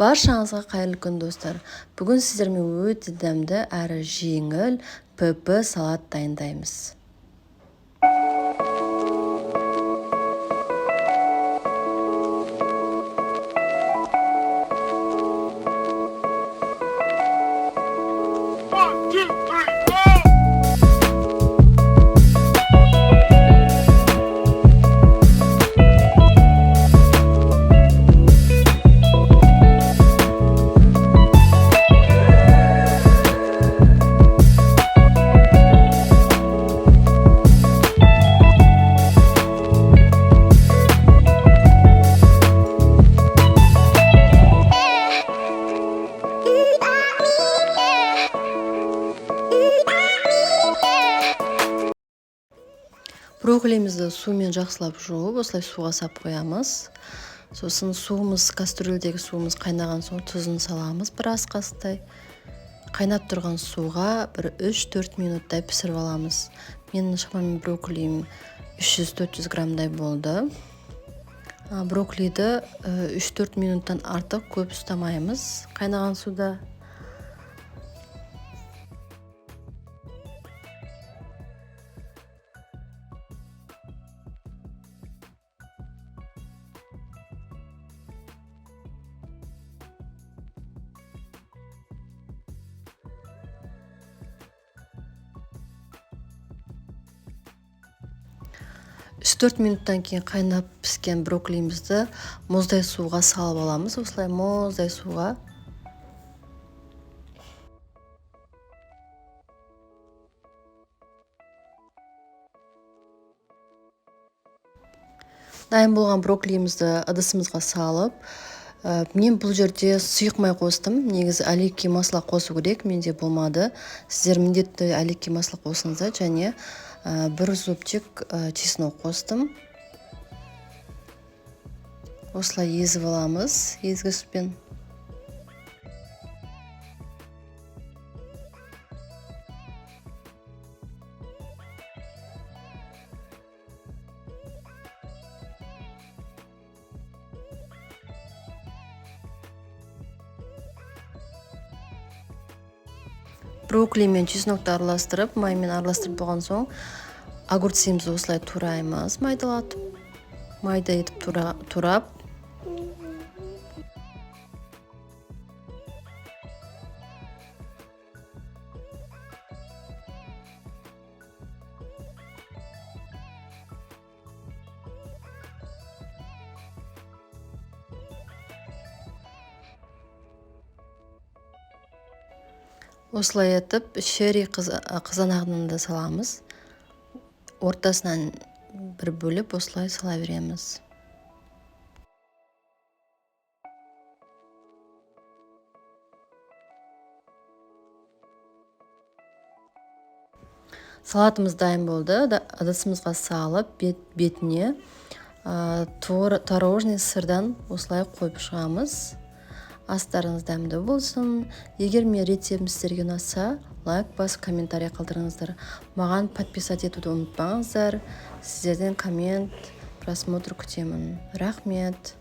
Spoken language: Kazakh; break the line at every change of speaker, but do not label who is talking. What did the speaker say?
Баршаңызға қайырлы күн достар. Бүгін сіздермен өте дәмді әрі жеңіл ПП салат дайындаймыз. Брокколимізді сумен жақсылап жуып, осылай суға сап қоямыз. Сосын кастрюльдегі суымыз қайнаған соң тұзын саламыз бір ас қасықтай. Қайнап тұрған суға бір 3-4 минуттай пісіріп аламыз. Менің шамамен брокколим 300-400 граммдай болды. Брокколиді 3-4 минуттан артық көп ұстамаймыз қайнаған суда. Үш 4 минуттан кейін қайнап піскен брокколимізді мұздай суға салып аламыз. Осылай мұздай суға. Дайын болған брокколимізді ыдысымызға салып, мен бұл жерде сұйық май қостым. Негізі оливки масла қосу керек, менде болмады. Сіздер міндетті оливки масла қосыңыздар, және бір зубчик чеснок қостым. Осылай езіп аламыз езгішпен. Брокколи мен чеснокты араластырып, маймен араластырып болған соң, огурцымызды осылай тураймыз, майдалатып, майда етіп турап. Осылай етіп, шерри қызанағын да саламыз. Ортасынан бір бөліп осылай сала береміз. Салатымыз дайын болды. Ыдысымызға салып, бетіне творожный сырдан осылай қойып шығамыз. Астарыңыз дәмді болсын. Егер мен рецептім сіздерге ұнаса, лайк басып, комментарий қалдырыңыздар. Маған подписать етуді ұмытпаңыздар. Сіздерден коммент, просмотр күтемін. Рахмет.